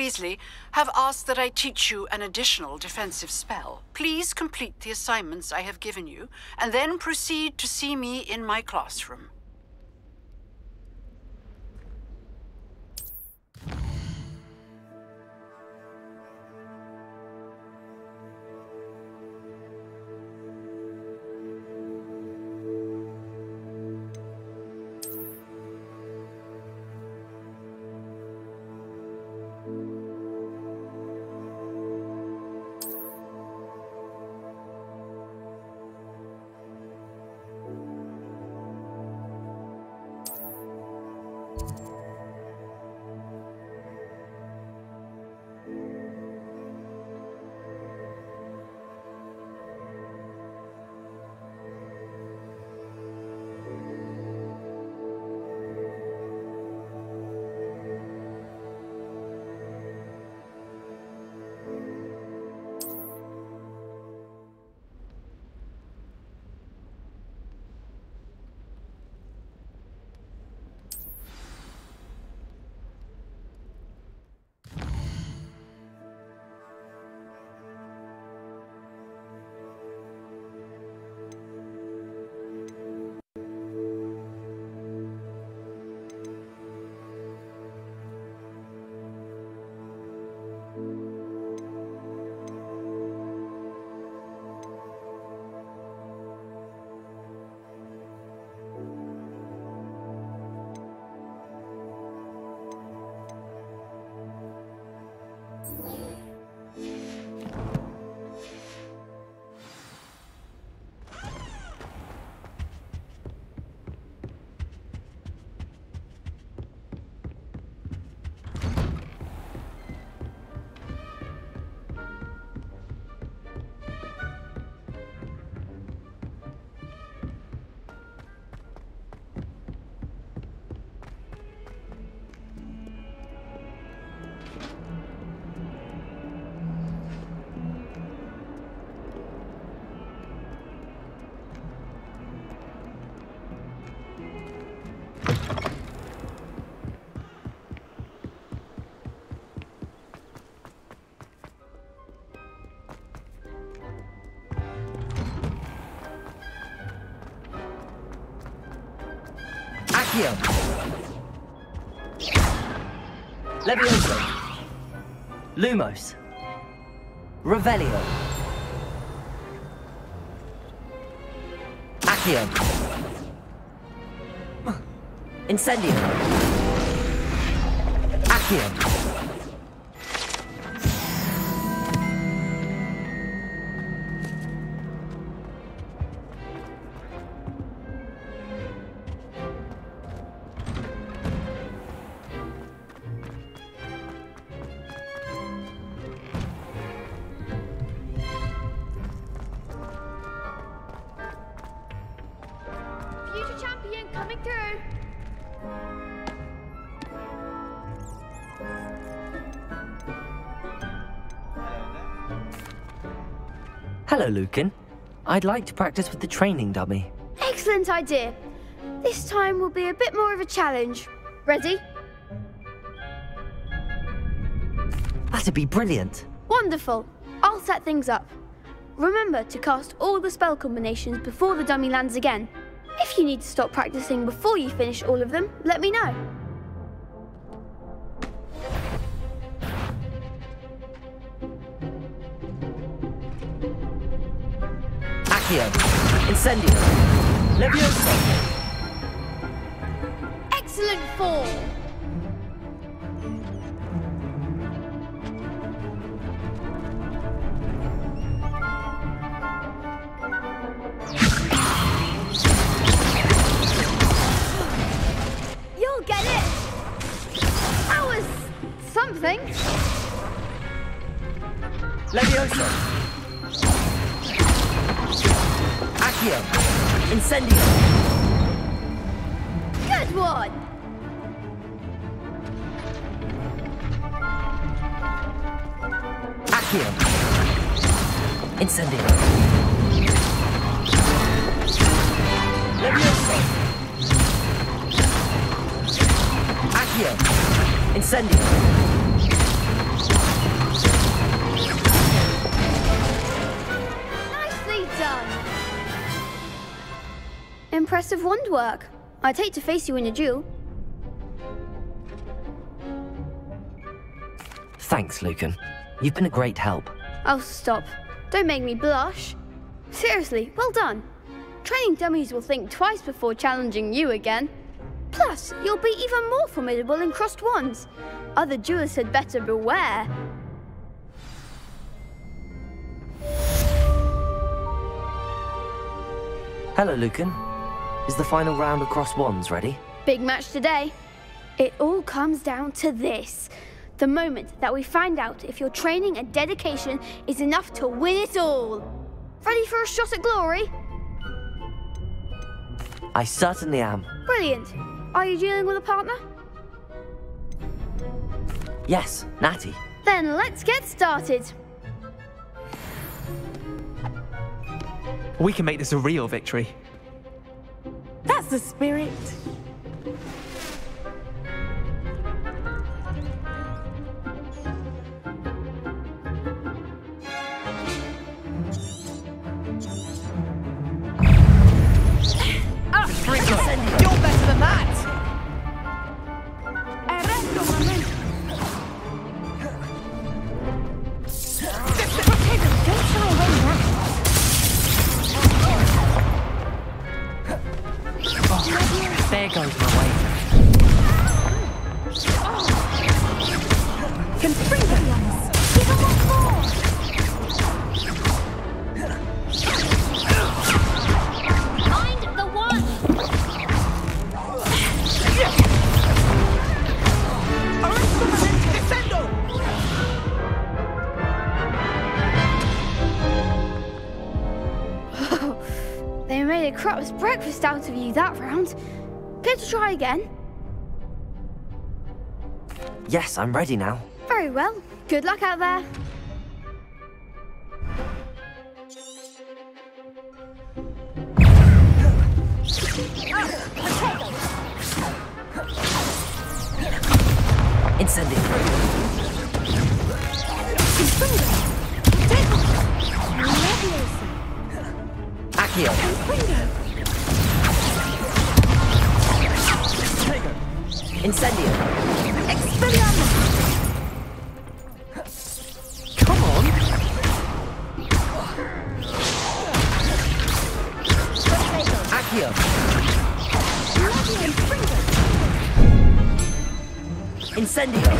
Weasley have asked that I teach you an additional defensive spell. Please complete the assignments I have given you, and then proceed to see me in my classroom. Accio. Levioso. Lumos. Revelio. Accio. Incendio. Accio. Future champion coming through. Hello, Lucan. I'd like to practice with the training dummy. Excellent idea. This time will be a bit more of a challenge. Ready? That'd be brilliant. Wonderful. I'll set things up. Remember to cast all the spell combinations before the dummy lands again. If you need to stop practicing before you finish all of them, let me know. Accio. Incendio. Levioso. Excellent fall. You'll get it. That was something. Levioso. Accio. Incendio. Good one. Accio. Incendio. Levioso. Accio. Incendio. impressive wand work. I'd hate to face you in a duel. Thanks, Lucan. You've been a great help. Oh, stop. Don't make me blush. Seriously, well done. Training dummies will think twice before challenging you again. Plus, you'll be even more formidable in crossed wands. Other duelists had better beware. Hello, Lucan. Is the final round of crossed wands ready? Big match today. It all comes down to this. The moment that we find out if your training and dedication is enough to win it all. Ready for a shot at glory? I certainly am. Brilliant. Are you dealing with a partner? Yes, Natty. Then let's get started. We can make this a real victory. That's the spirit. You're better than that! There goes my way. Find the one! They made a crap's breakfast out of you that round. Care to try again? Yes, I'm ready now. Very well. Good luck out there. Incendiary. Accio. Incendio. Come on! Accio. Incendio.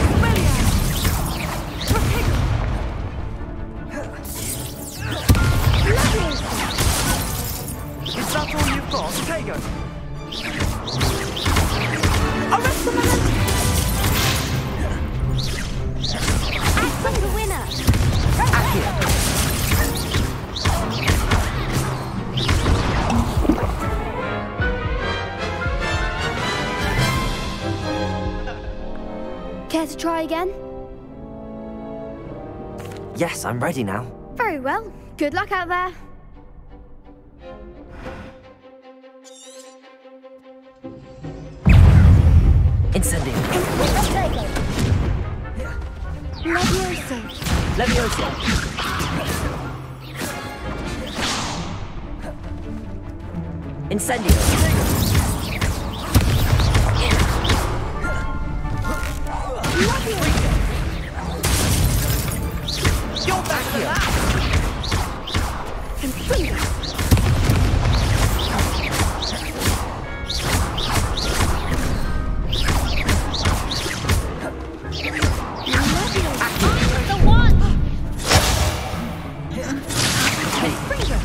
Is that all you've got? Tego! Act the winner. Accio. Care to try again? Yes, I'm ready now. Very well. Good luck out there. Incendio. Levioso. Levioso. Incendio. You're back to that! The one!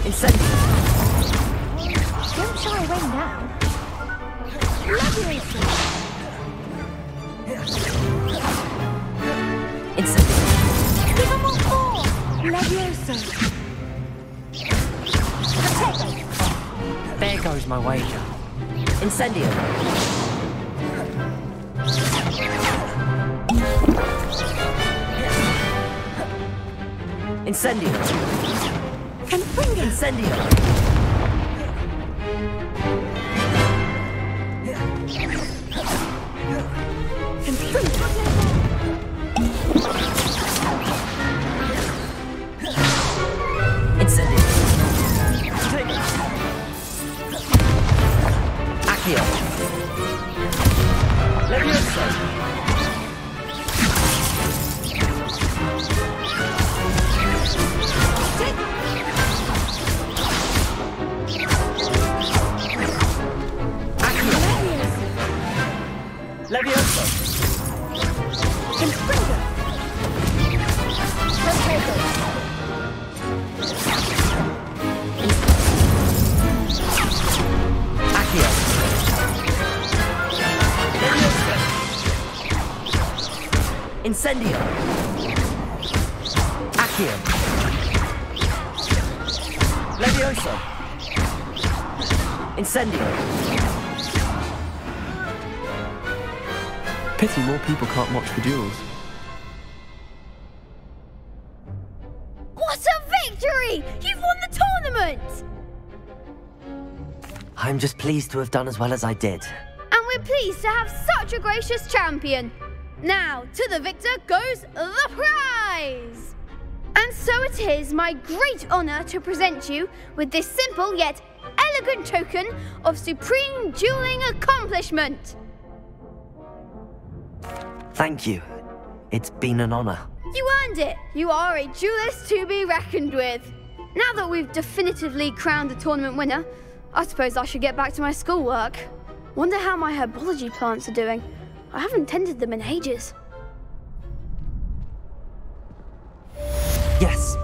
Incendio. Don't shy away now. Levioso. Incendio. Give him all four. Levioso. There goes my wager. Incendio. Incendio. Incendio. Incendio. Incendio! Accio! Levioso! Incendio! Pity more people can't watch the duels. What a victory! You've won the tournament! I'm just pleased to have done as well as I did. And we're pleased to have such a gracious champion. Now, to the victor goes the prize! And so it is my great honour to present you with this simple yet elegant token of supreme dueling accomplishment. Thank you. It's been an honour. You earned it. You are a duelist to be reckoned with. Now that we've definitively crowned the tournament winner, I suppose I should get back to my schoolwork. Wonder how my herbology plants are doing. I haven't tended them in ages. Yes.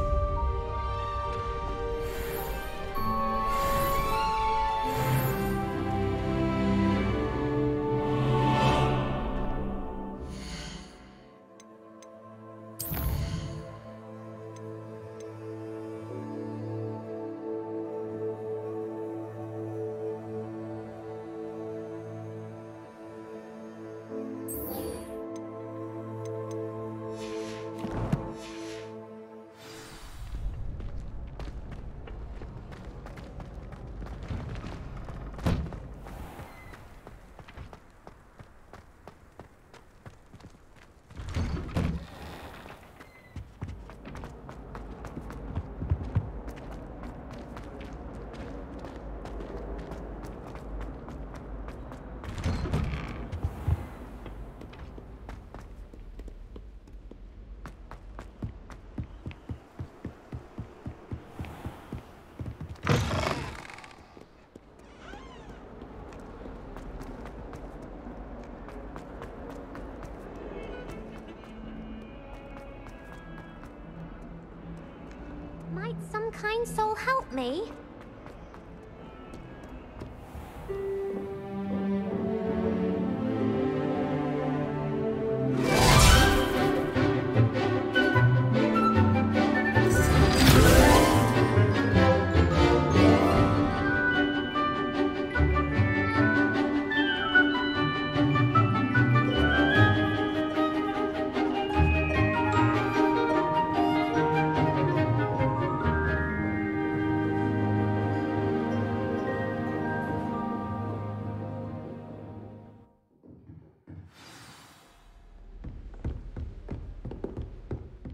Might some kind soul help me?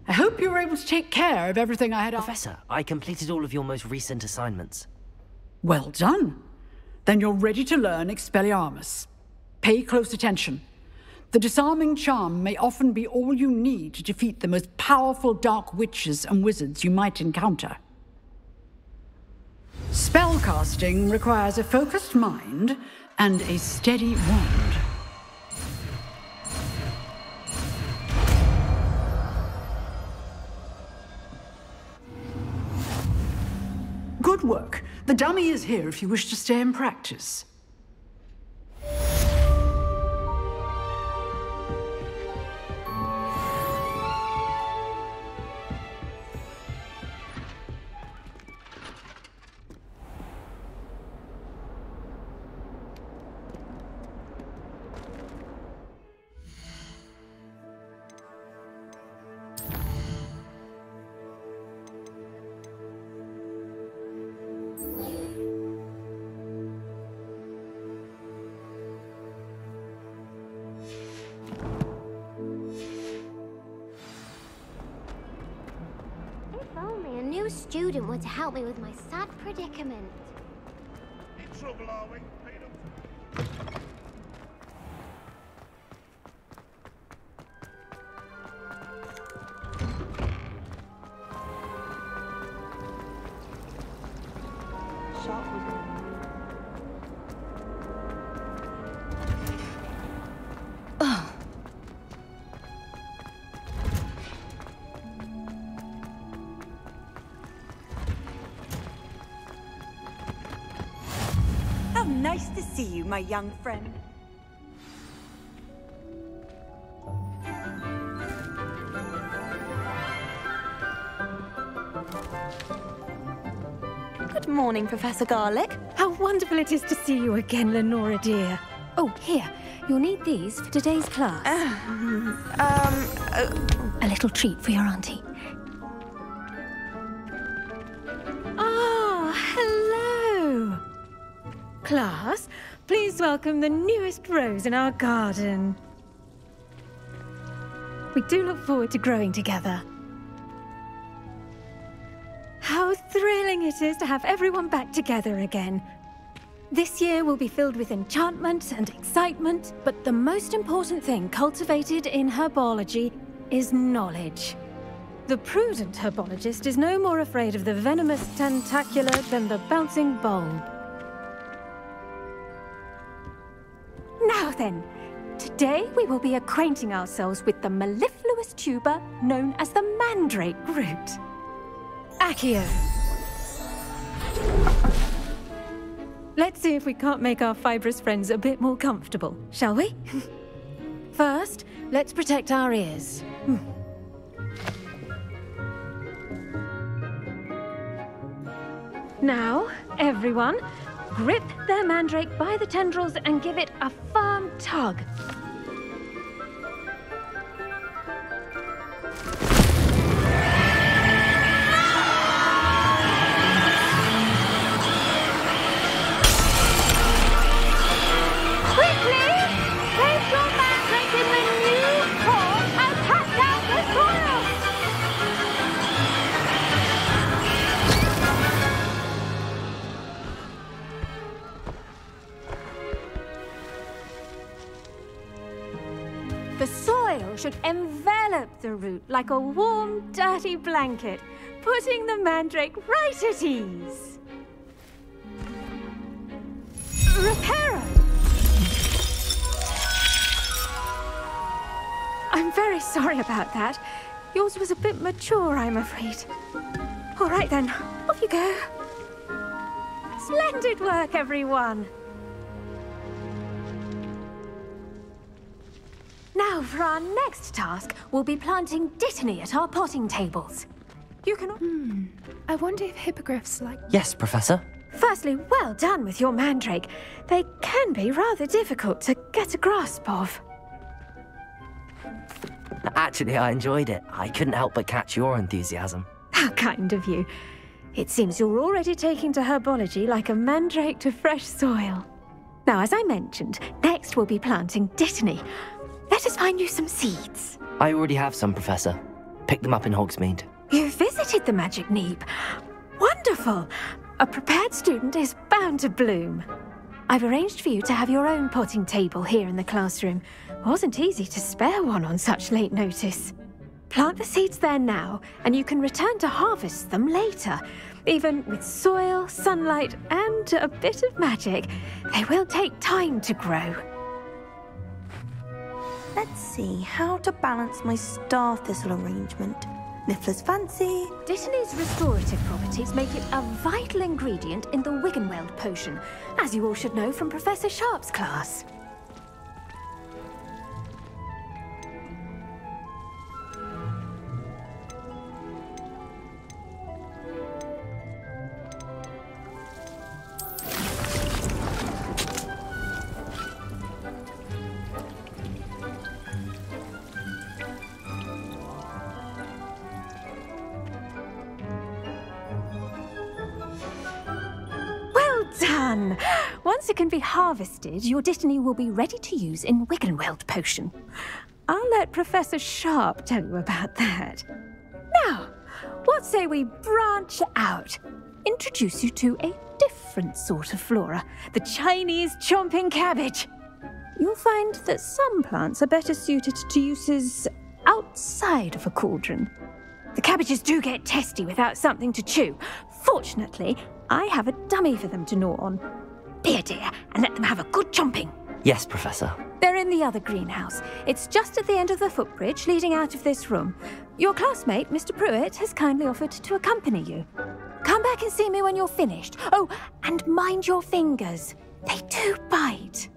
I hope you were able to take care of everything I had asked. Professor, I completed all of your most recent assignments. Well done. Then you're ready to learn Expelliarmus. Pay close attention. The disarming charm may often be all you need to defeat the most powerful dark witches and wizards you might encounter. Spellcasting requires a focused mind and a steady wand. Good work. The dummy is here if you wish to stay and practice. Student would help me with my sad predicament. In trouble, are we? Nice to see you, my young friend. Good morning, Professor Garlic. How wonderful it is to see you again, Lenora dear. Oh, here. You'll need these for today's class. A little treat for your auntie. Ah, hello. Class, please welcome the newest rose in our garden. We do look forward to growing together. How thrilling it is to have everyone back together again. This year will be filled with enchantment and excitement, but the most important thing cultivated in herbology is knowledge. The prudent herbologist is no more afraid of the venomous tentacula than the bouncing bulb. Now then, today we will be acquainting ourselves with the mellifluous tuber known as the mandrake root. Accio. Let's see if we can't make our fibrous friends a bit more comfortable, shall we? First, let's protect our ears. Now, everyone, grip their mandrake by the tendrils and give it a firm tug. The soil should envelop the root like a warm, dirty blanket, putting the mandrake right at ease. Reparo! I'm very sorry about that. Yours was a bit mature, I'm afraid. All right then, off you go. Splendid work, everyone. Now, for our next task, we'll be planting dittany at our potting tables. You can... I wonder if hippogriffs like... Yes, Professor. Firstly, well done with your mandrake. They can be rather difficult to get a grasp of. Actually, I enjoyed it. I couldn't help but catch your enthusiasm. How kind of you. It seems you're already taking to herbology like a mandrake to fresh soil. Now, as I mentioned, next we'll be planting dittany. Let us find you some seeds. I already have some, Professor. Picked them up in Hogsmeade. You visited the Magic Neep. Wonderful. A prepared student is bound to bloom. I've arranged for you to have your own potting table here in the classroom. Wasn't easy to spare one on such late notice. Plant the seeds there now, and you can return to harvest them later. Even with soil, sunlight, and a bit of magic, they will take time to grow. Let's see how to balance my star thistle arrangement. Niffler's fancy. Dittany's restorative properties make it a vital ingredient in the Wiggenweld potion, as you all should know from Professor Sharp's class. Done! Once it can be harvested, your dittany will be ready to use in Wiggenweld potion. I'll let Professor Sharp tell you about that. Now, what say we branch out? Introduce you to a different sort of flora, the Chinese chomping cabbage. You'll find that some plants are better suited to uses outside of a cauldron. The cabbages do get testy without something to chew. Fortunately, I have a dummy for them to gnaw on. Be a dear and let them have a good chomping. Yes, Professor. They're in the other greenhouse. It's just at the end of the footbridge leading out of this room. Your classmate, Mr. Pruitt, has kindly offered to accompany you. Come back and see me when you're finished. Oh, and mind your fingers. They do bite.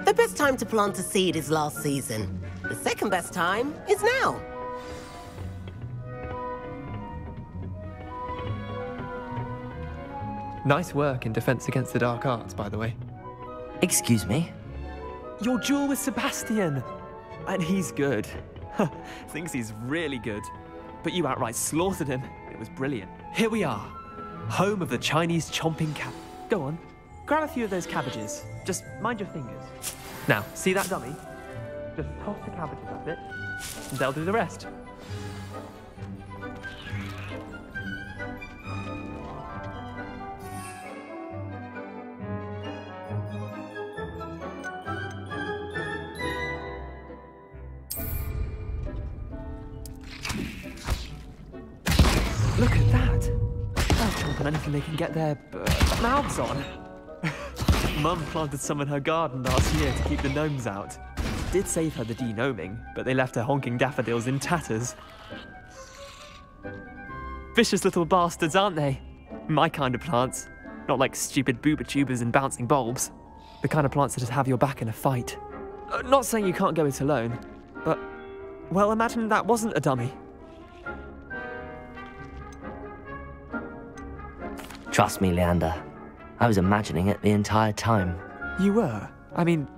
The best time to plant a seed is last season. The second best time is now. Nice work in Defense Against the Dark Arts, by the way. Excuse me? Your duel with Sebastian! And he's good. Thinks he's really good. But you outright slaughtered him. It was brilliant. Here we are. Home of the Chinese chomping cat. Go on. Grab a few of those cabbages. Just mind your fingers. Now, see that dummy? Just toss the cabbages at it, and they'll do the rest. Look at that! They'll chomp on anything they can get their mouths on. Mum planted some in her garden last year to keep the gnomes out. Did save her the de-gnoming, but they left her honking daffodils in tatters. Vicious little bastards, aren't they? My kind of plants. Not like stupid booba tubers and bouncing bulbs. The kind of plants that just have your back in a fight. Not saying you can't go it alone, but, well, imagine that wasn't a dummy. Trust me, Leander. I was imagining it the entire time. You were? I mean,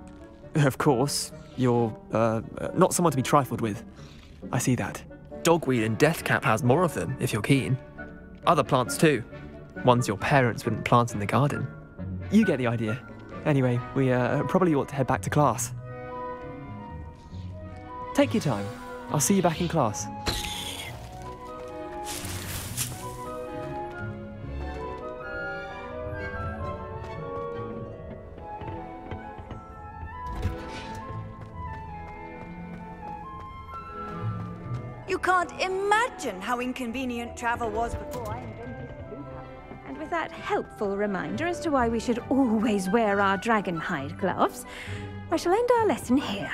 of course, you're, not someone to be trifled with. I see that. Dogweed and deathcap has more of them, if you're keen. Other plants too. Ones your parents wouldn't plant in the garden. You get the idea. Anyway, we probably ought to head back to class. Take your time. I'll see you back in class. You can't imagine how inconvenient travel was before I invented Blue House. And with that helpful reminder as to why we should always wear our dragon hide gloves, I shall end our lesson here.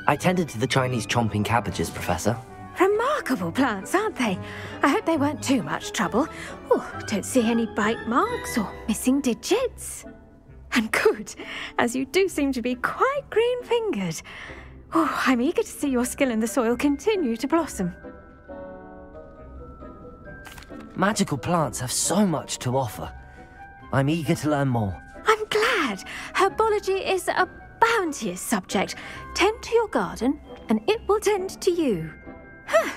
I tended to the Chinese chomping cabbages, Professor. Remarkable plants, aren't they? I hope they weren't too much trouble. Oh, don't see any bite marks or missing digits. And good, as you do seem to be quite green-fingered. Oh, I'm eager to see your skill in the soil continue to blossom. Magical plants have so much to offer. I'm eager to learn more. I'm glad. Herbology is a bounteous subject. Tend to your garden, and it will tend to you. Huh.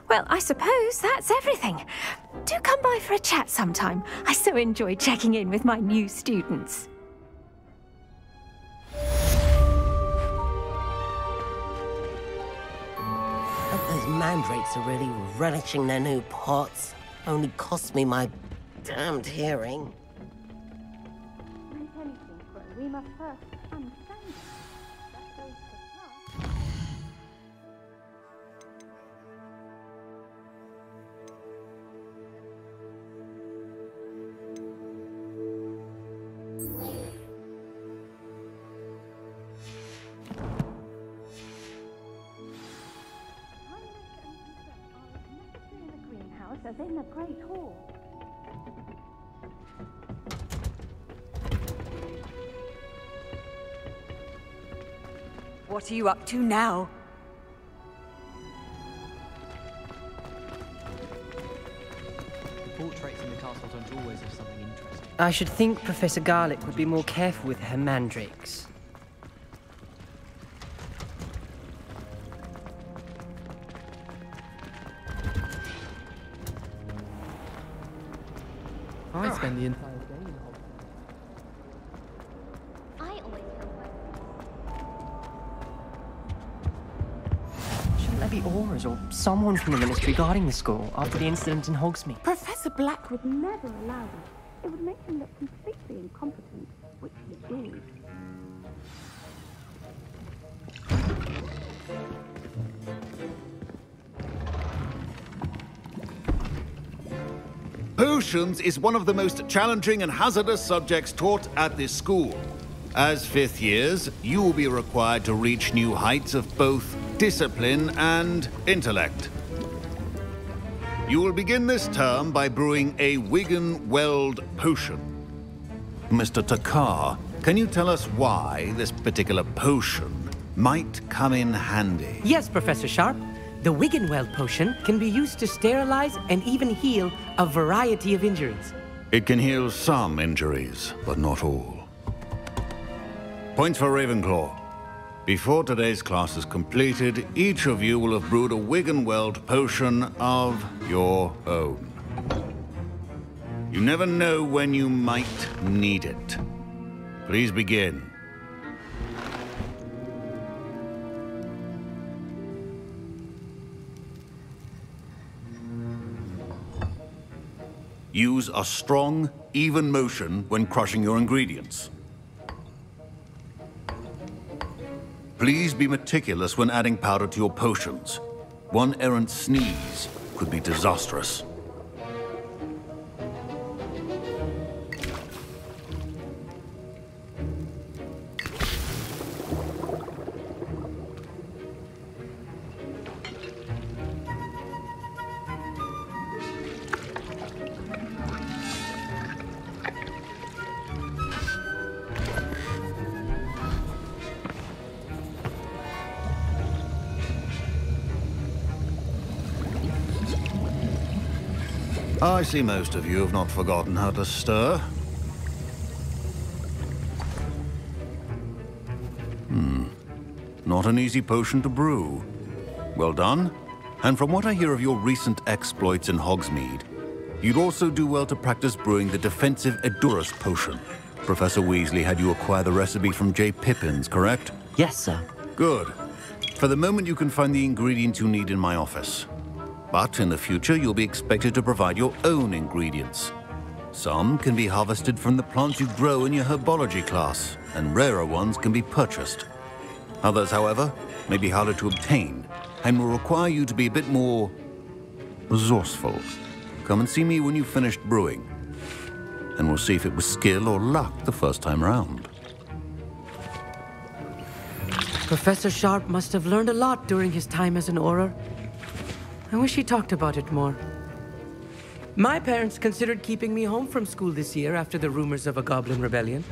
Well, I suppose that's everything. Do come by for a chat sometime. I so enjoy checking in with my new students. Those mandrakes are really relishing their new pots. Only cost me my damned hearing. We must first understand. As in the Great Hall. What are you up to now? Portraits in the castle don't always have something interesting. I should think Professor Garlick would be more careful with her mandrakes. I spend the entire day in Hogwarts. I always Shouldn't there be aurors or someone from the Ministry guarding the school after the incident in Hogsmeade? Professor Black would never allow this. It would make him look completely incompetent, which he is. Potions is one of the most challenging and hazardous subjects taught at this school. As fifth years, you will be required to reach new heights of both discipline and intellect. You will begin this term by brewing a Wigan-Weld potion. Mr. Takar, can you tell us why this particular potion might come in handy. Yes, Professor Sharp. The Wiggenweld potion can be used to sterilize and even heal a variety of injuries. It can heal some injuries, but not all. Points for Ravenclaw. Before today's class is completed, each of you will have brewed a Wiggenweld potion of your own. You never know when you might need it. Please begin. Use a strong, even motion when crushing your ingredients. Please be meticulous when adding powder to your potions. One errant sneeze could be disastrous. I see most of you have not forgotten how to stir. Not an easy potion to brew. Well done. And from what I hear of your recent exploits in Hogsmeade, you'd also do well to practice brewing the defensive Edurus potion. Professor Weasley had you acquire the recipe from J. Pippin's, correct? Yes, sir. Good. For the moment, you can find the ingredients you need in my office. But in the future, you'll be expected to provide your own ingredients. Some can be harvested from the plants you grow in your herbology class, and rarer ones can be purchased. Others, however, may be harder to obtain, and will require you to be a bit more resourceful. Come and see me when you've finished brewing, and we'll see if it was skill or luck the first time round. Professor Sharp must have learned a lot during his time as an Auror. I wish he talked about it more. My parents considered keeping me home from school this year after the rumors of a goblin rebellion.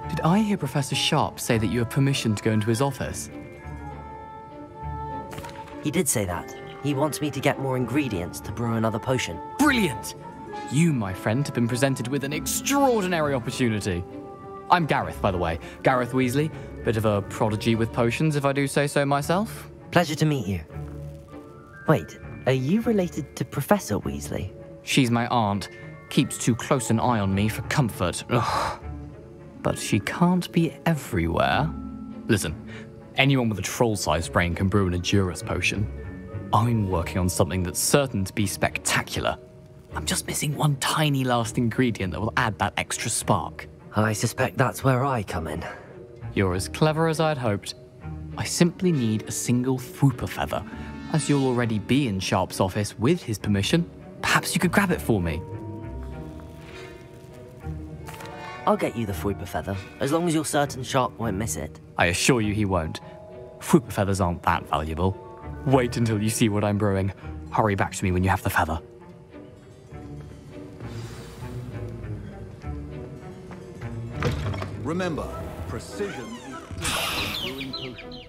Did I hear Professor Sharp say that you have permission to go into his office? He did say that. He wants me to get more ingredients to brew another potion. Brilliant! You, my friend, have been presented with an extraordinary opportunity. I'm Gareth, by the way. Gareth Weasley. Bit of a prodigy with potions, if I do say so myself. Pleasure to meet you. Wait, are you related to Professor Weasley? She's my aunt. Keeps too close an eye on me for comfort. Ugh. But she can't be everywhere. Listen, anyone with a troll-sized brain can brew an Edurus potion. I'm working on something that's certain to be spectacular. I'm just missing one tiny last ingredient that will add that extra spark. I suspect that's where I come in. You're as clever as I'd hoped. I simply need a single Fwooper feather. As you'll already be in Sharp's office with his permission, perhaps you could grab it for me. I'll get you the Fwooper feather, as long as you're certain Sharp won't miss it. I assure you he won't. Fwooper feathers aren't that valuable. Wait until you see what I'm brewing. Hurry back to me when you have the feather. Remember, precision is key in brewing potions.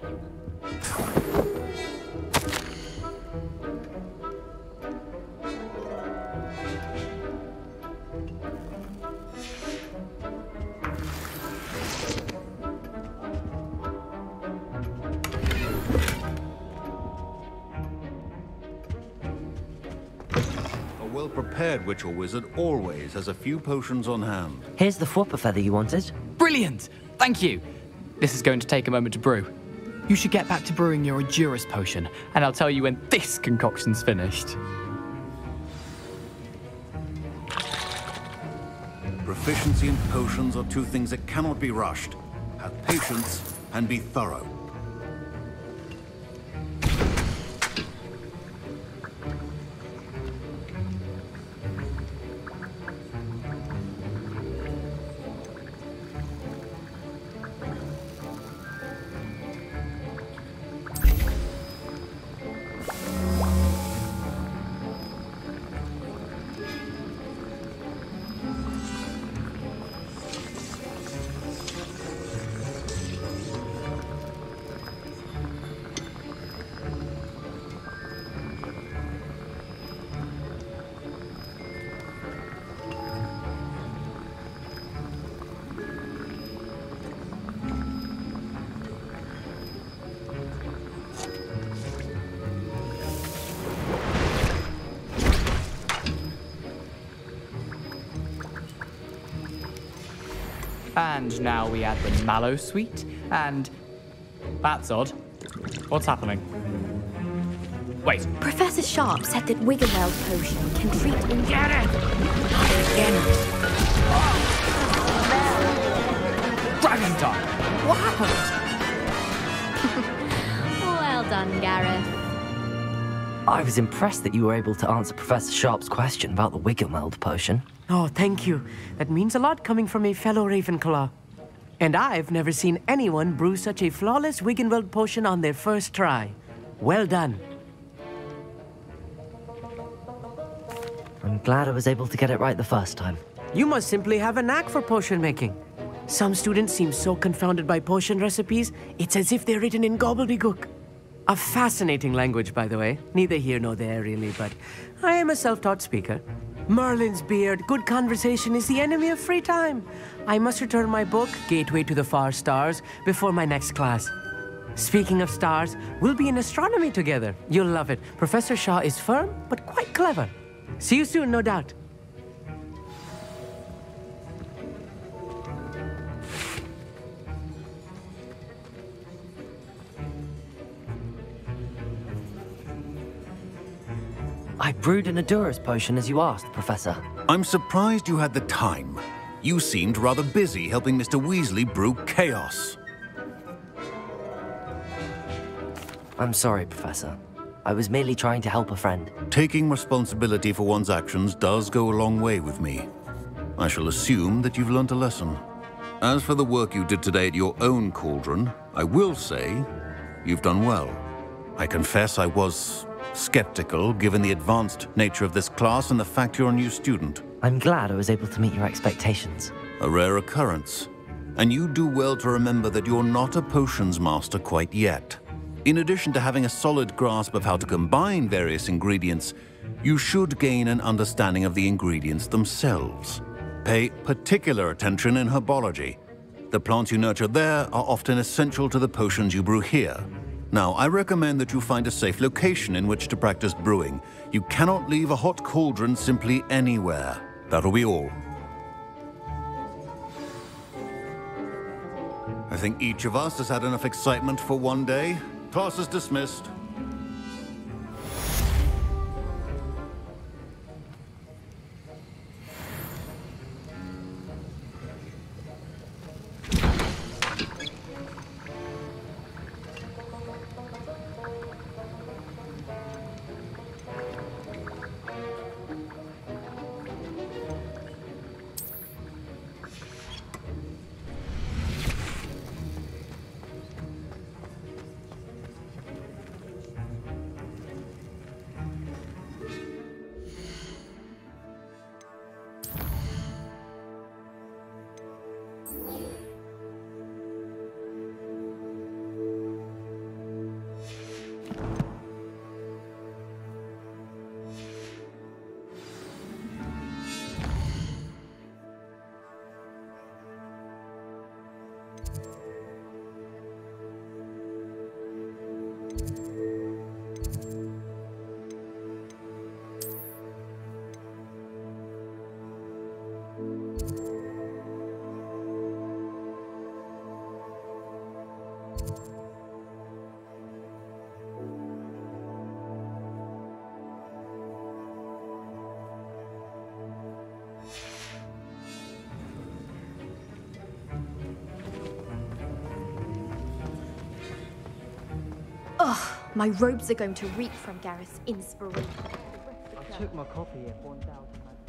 A well-prepared witch or wizard always has a few potions on hand. Here's the Fwooper feather you wanted. Brilliant! Thank you! This is going to take a moment to brew. You should get back to brewing your Edurus potion, and I'll tell you when this concoction's finished. Proficiency in potions are two things that cannot be rushed. Have patience and be thorough. And now we add the mallow sweet, and... That's odd. What's happening? Wait. Professor Sharp said that Wiggenweld potion can treat... Get it! Dragon time! What happened? Well done, Gareth. I was impressed that you were able to answer Professor Sharp's question about the Wiggenweld potion. Oh, thank you. That means a lot coming from a fellow Ravenclaw. And I've never seen anyone brew such a flawless Wiggenweld potion on their first try. Well done. I'm glad I was able to get it right the first time. You must simply have a knack for potion making. Some students seem so confounded by potion recipes, it's as if they're written in gobbledygook. A fascinating language, by the way. Neither here nor there, really, but I am a self-taught speaker. Merlin's beard, good conversation is the enemy of free time. I must return my book, Gateway to the Far Stars, before my next class. Speaking of stars, we'll be in astronomy together. You'll love it. Professor Shaw is firm, but quite clever. See you soon, no doubt. I brewed an Adura's potion as you asked, Professor. I'm surprised you had the time. You seemed rather busy helping Mr. Weasley brew chaos. I'm sorry, Professor. I was merely trying to help a friend. Taking responsibility for one's actions does go a long way with me. I shall assume that you've learnt a lesson. As for the work you did today at your own cauldron, I will say you've done well. I confess I was skeptical, given the advanced nature of this class and the fact you're a new student. I'm glad I was able to meet your expectations. A rare occurrence. And you do well to remember that you're not a potions master quite yet. In addition to having a solid grasp of how to combine various ingredients, you should gain an understanding of the ingredients themselves. Pay particular attention in herbology. The plants you nurture there are often essential to the potions you brew here. Now, I recommend that you find a safe location in which to practice brewing. You cannot leave a hot cauldron simply anywhere. That'll be all. I think each of us has had enough excitement for one day. Class is dismissed. Ugh, my robes are going to reek from Gareth's inspiration. I took my copy at 1,000.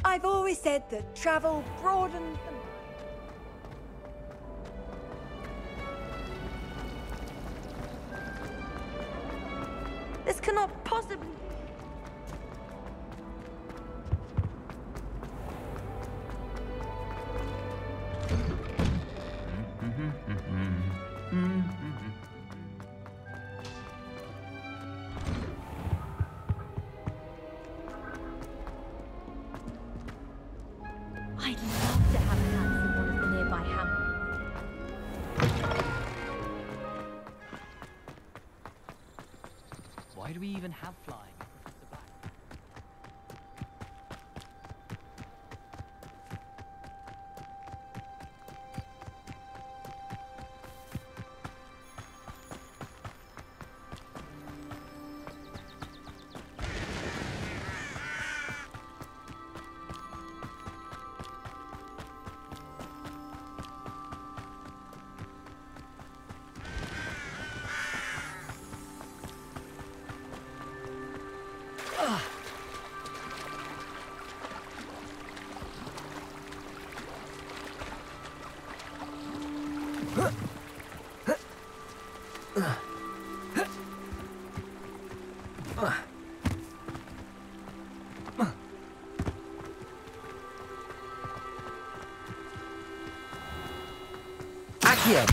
I've always said that travel broadens the... This cannot possibly... I'd love to have hands in one of the nearby hamlets. Why do we even have flying? Accio!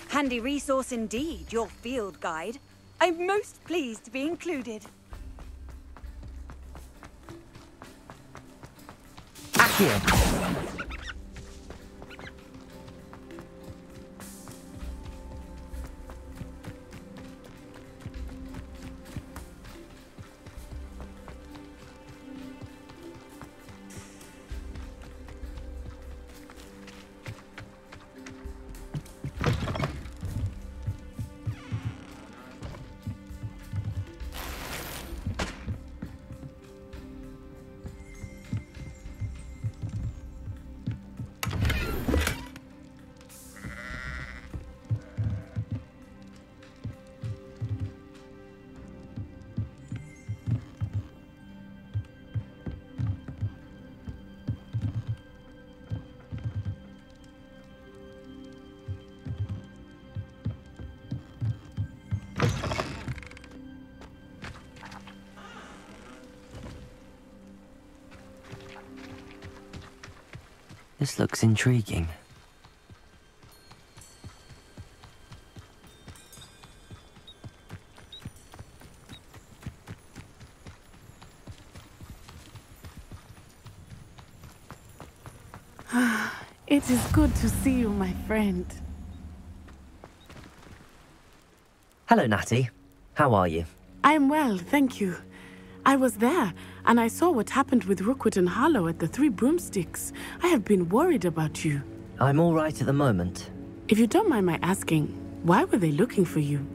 Handy resource indeed, your field guide. I'm most pleased to be included. Accio! This looks intriguing. It is good to see you, my friend. Hello, Natty. How are you? I'm well, thank you. I was there, and I saw what happened with Rookwood and Harlow at the Three Broomsticks. I have been worried about you. I'm all right at the moment. If you don't mind my asking, why were they looking for you?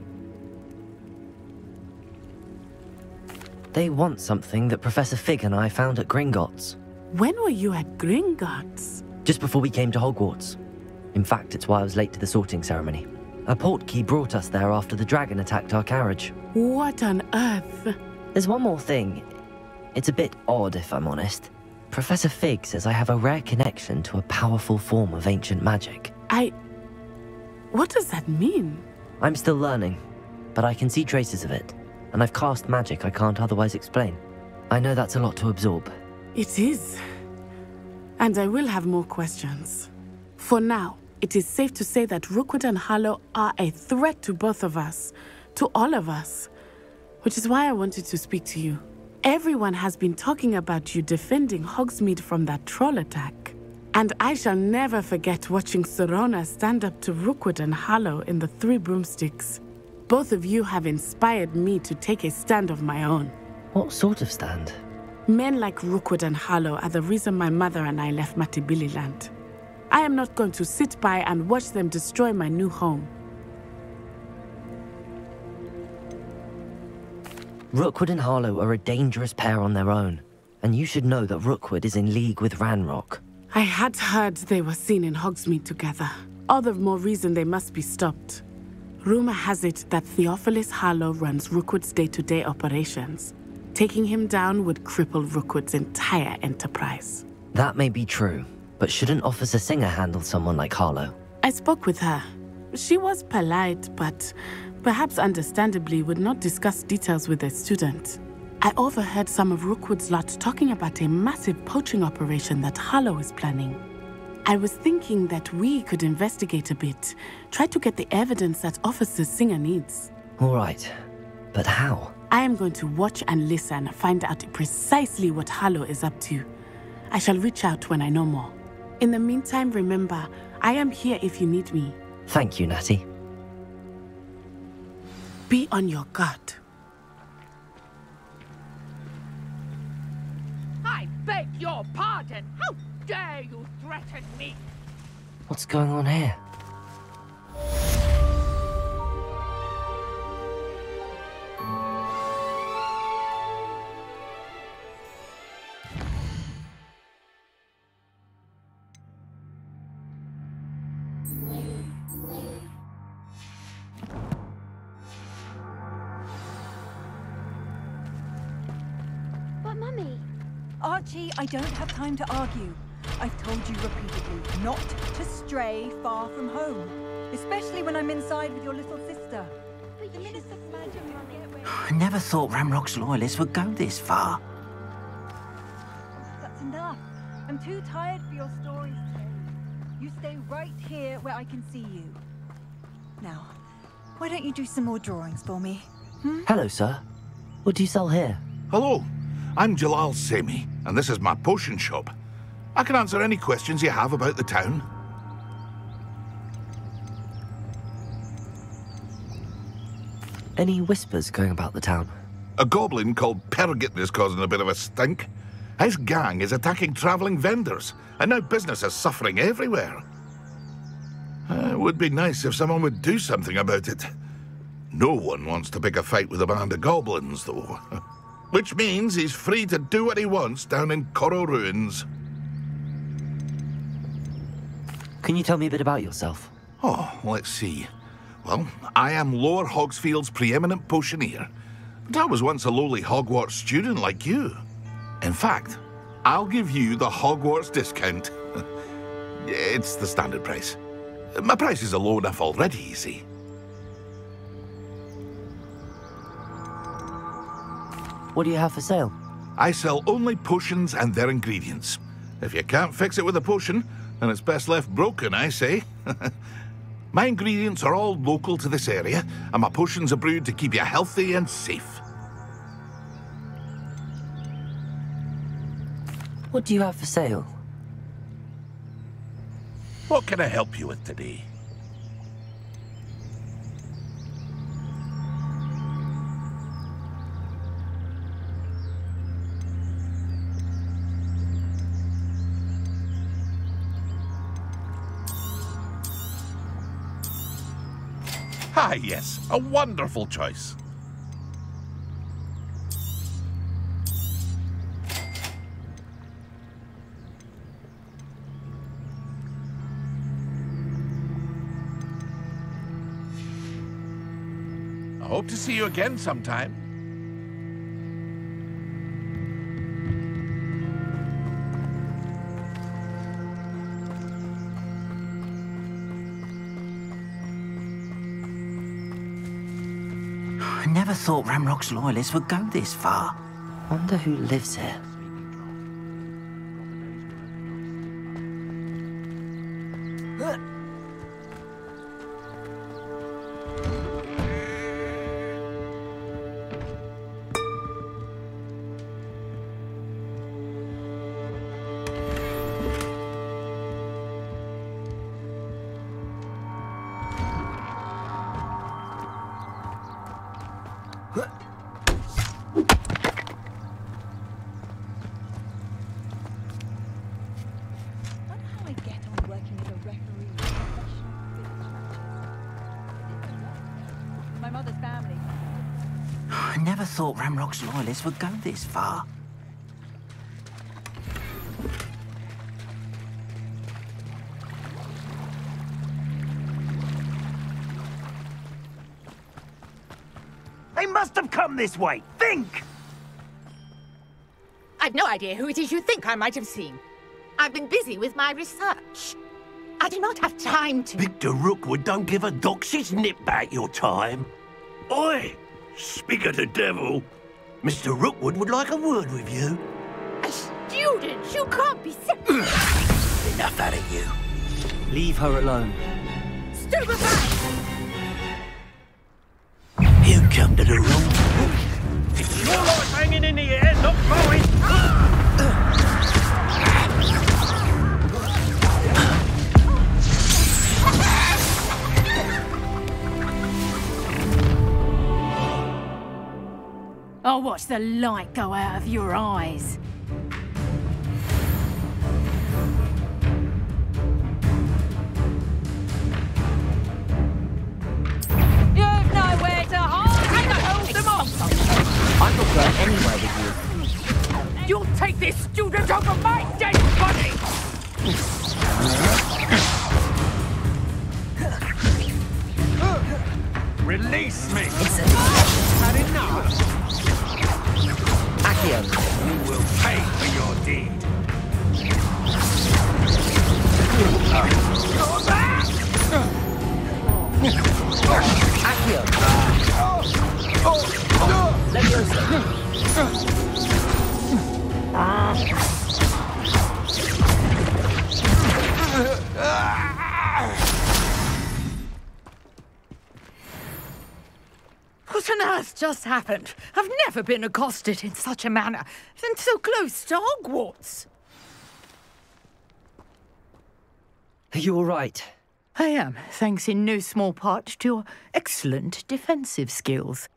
They want something that Professor Fig and I found at Gringotts. When were you at Gringotts? Just before we came to Hogwarts. In fact, it's why I was late to the sorting ceremony. A portkey brought us there after the dragon attacked our carriage. What on earth? There's one more thing. It's a bit odd, if I'm honest. Professor Fig says I have a rare connection to a powerful form of ancient magic. What does that mean? I'm still learning, but I can see traces of it, and I've cast magic I can't otherwise explain. I know that's a lot to absorb. It is. And I will have more questions. For now, it is safe to say that Rookwood and Harlow are a threat to both of us, to all of us. Which is why I wanted to speak to you. Everyone has been talking about you defending Hogsmeade from that troll attack. And I shall never forget watching Serona stand up to Rookwood and Harlow in the Three Broomsticks. Both of you have inspired me to take a stand of my own. What sort of stand? Men like Rookwood and Harlow are the reason my mother and I left Mattibililand. I am not going to sit by and watch them destroy my new home. Rookwood and Harlow are a dangerous pair on their own, and you should know that Rookwood is in league with Ranrock. I had heard they were seen in Hogsmeade together. All the more reason they must be stopped. Rumor has it that Theophilus Harlow runs Rookwood's day-to-day operations. Taking him down would cripple Rookwood's entire enterprise. That may be true, but shouldn't Officer Singer handle someone like Harlow? I spoke with her. She was polite, but perhaps understandably would not discuss details with a student. I overheard some of Rookwood's lot talking about a massive poaching operation that Harlow is planning. I was thinking that we could investigate a bit, try to get the evidence that Officer Singer needs. All right, but how? I am going to watch and listen, find out precisely what Harlow is up to. I shall reach out when I know more. In the meantime, remember, I am here if you need me. Thank you, Natty. Be on your guard. I beg your pardon. How dare you threaten me? What's going on here? But Mummy... Archie, I don't have time to argue. I've told you repeatedly not to stray far from home, especially when I'm inside with your little sister. But the Minister of Magic can't get away. I never thought Ramrock's loyalists would go this far. That's enough. I'm too tired for your stories today. You stay right here where I can see you. Now, why don't you do some more drawings for me? Hello, sir. What do you sell here? Hello, I'm Jalal Semi, and this is my potion shop. I can answer any questions you have about the town. Any whispers going about the town? A goblin called Pergit is causing a bit of a stink. His gang is attacking travelling vendors, and now business is suffering everywhere. It would be nice if someone would do something about it. No one wants to pick a fight with a band of goblins, though. Which means he's free to do what he wants down in Coral Ruins. Can you tell me a bit about yourself? Oh, let's see. Well, I am Lower Hogsfield's preeminent potioneer, but I was once a lowly Hogwarts student like you. In fact, I'll give you the Hogwarts discount. It's the standard price. My prices are low enough already, you see. What do you have for sale? I sell only potions and their ingredients. If you can't fix it with a potion, then it's best left broken, I say. My ingredients are all local to this area, and my potions are brewed to keep you healthy and safe. What do you have for sale? What can I help you with today? Ah, yes, a wonderful choice. I hope to see you again sometime. I never thought Ramrock's loyalists would go this far. Wonder who lives here. I never thought Ramrock's loyalists would go this far. They must have come this way. Think! I've no idea who it is you think I might have seen. I've been busy with my research. I do not have time to... Victor Rookwood don't give a doxy's nip back your time. Oi! Speak of the devil. Mr. Rookwood would like a word with you. A student? You can't be... Enough out of you. Leave her alone. Stupefy! You come to the wrong... It's your life hanging in the air, not mine! I'll watch the light go out of your eyes. You've nowhere to hide! I can hold them off! I'm not going anywhere with you. You'll take this student over my dead body! Release me! Had enough! Accio. You will pay for your deed. Accio. Leviosa. What on earth just happened? I've never been accosted in such a manner, and so close to Hogwarts. Are you all right? I am, thanks in no small part to your excellent defensive skills.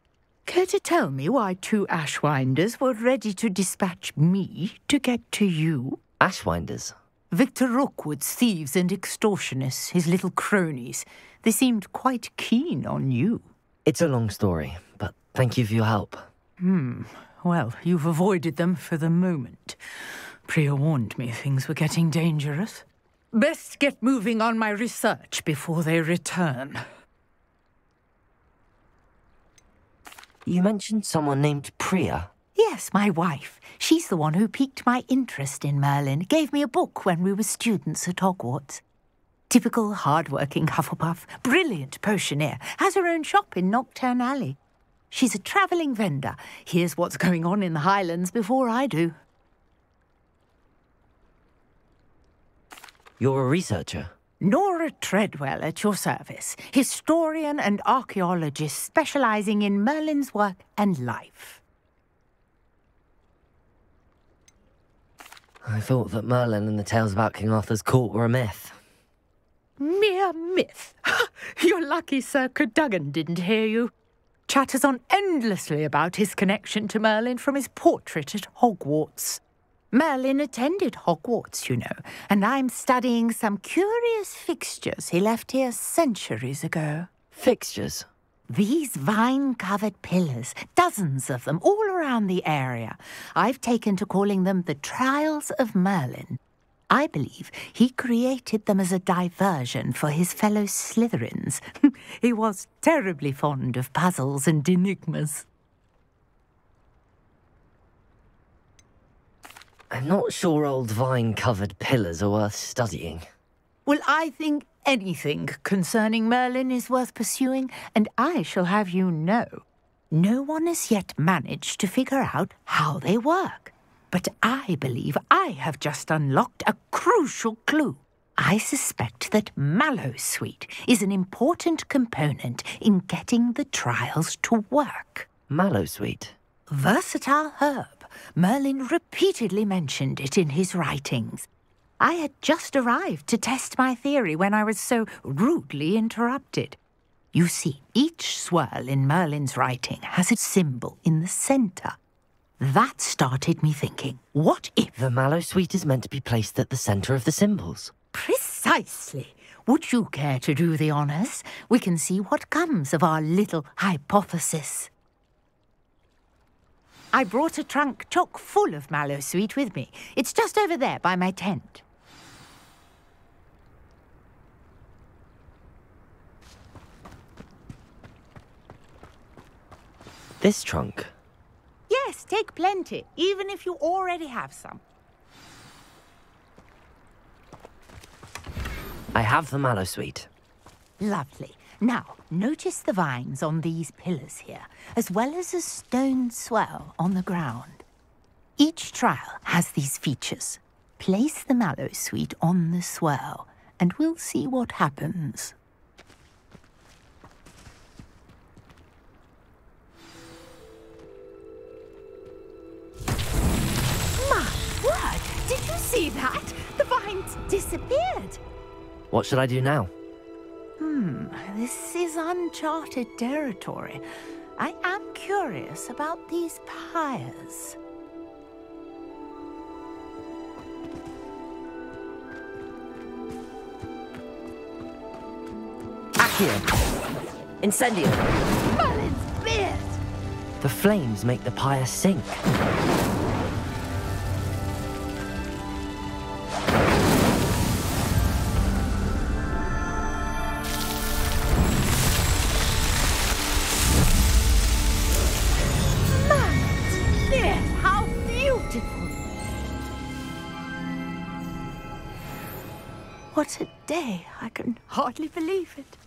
Care to tell me why 2 Ashwinders were ready to dispatch me to get to you? Ashwinders? Victor Rookwood's thieves and extortionists, his little cronies. They seemed quite keen on you. It's a long story, but thank you for your help. Well, you've avoided them for the moment. Priya warned me things were getting dangerous. Best get moving on my research before they return. You mentioned someone named Priya. Yes, my wife. She's the one who piqued my interest in Merlin. Gave me a book when we were students at Hogwarts. Typical hard-working Hufflepuff, brilliant potioneer, has her own shop in Nocturne Alley. She's a travelling vendor. Hears what's going on in the Highlands before I do. You're a researcher? Nora Treadwell at your service, historian and archaeologist specialising in Merlin's work and life. I thought that Merlin and the tales about King Arthur's court were a myth. Mere myth. You're lucky Sir Cadogan didn't hear you. Chatters on endlessly about his connection to Merlin from his portrait at Hogwarts. Merlin attended Hogwarts, you know, and I'm studying some curious fixtures he left here centuries ago. Fixtures? These vine-covered pillars, dozens of them, all around the area. I've taken to calling them the Trials of Merlin. I believe he created them as a diversion for his fellow Slytherins. He was terribly fond of puzzles and enigmas. I'm not sure old vine-covered pillars are worth studying. Well, I think anything concerning Merlin is worth pursuing, and I shall have you know, no one has yet managed to figure out how they work. But I believe I have just unlocked a crucial clue. I suspect that Mallowsweet is an important component in getting the trials to work. Mallowsweet? Versatile herb. Merlin repeatedly mentioned it in his writings. I had just arrived to test my theory when I was so rudely interrupted. You see, each swirl in Merlin's writing has a symbol in the centre. That started me thinking, what if... The Mallowsweet is meant to be placed at the centre of the symbols. Precisely. Would you care to do the honours? We can see what comes of our little hypothesis. I brought a trunk chock full of Mallowsweet with me. It's just over there by my tent. This trunk? Yes, take plenty, even if you already have some. I have the Mallowsweet. Lovely. Now, notice the vines on these pillars here, as well as a stone swell on the ground. Each trial has these features. Place the Mallowsweet on the swell, and we'll see what happens. See that? The vines disappeared. What should I do now? This is uncharted territory. I am curious about these pyres. Accio! Incendio! Merlin's beard! The flames make the pyre sink. Merlin's beard! How beautiful! What a day! I can hardly believe it.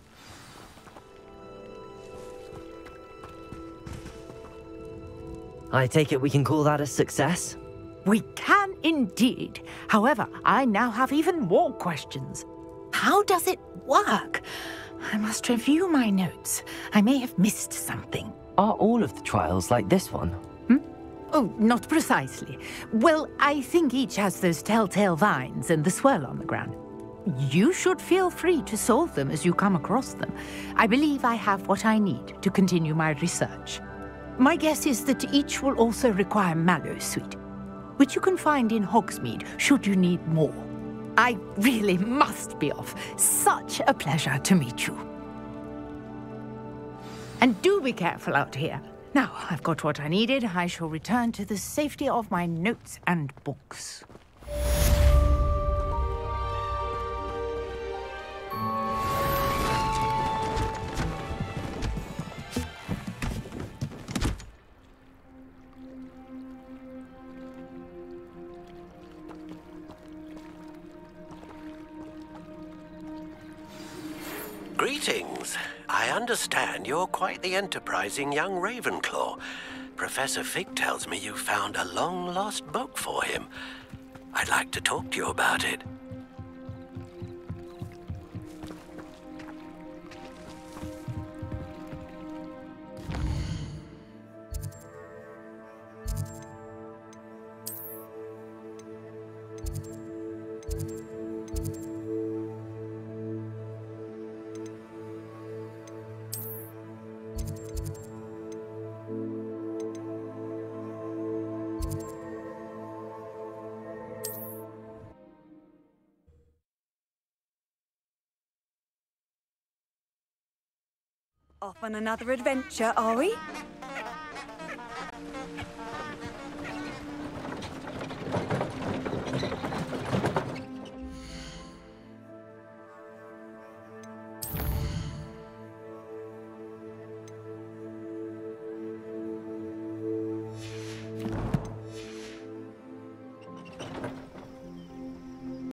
I take it we can call that a success? We can indeed. However, I now have even more questions. How does it work? I must review my notes. I may have missed something. Are all of the trials like this one? Oh, not precisely. Well, I think each has those telltale vines and the swirl on the ground. You should feel free to solve them as you come across them. I believe I have what I need to continue my research. My guess is that each will also require mallow sweet, which you can find in Hogsmeade should you need more. I really must be off. Such a pleasure to meet you. And do be careful out here. Now, I've got what I needed. I shall return to the safety of my notes and books. Greetings. I understand you're quite the enterprising young Ravenclaw. Professor Fig tells me you found a long-lost book for him. I'd like to talk to you about it. Off on another adventure, are we?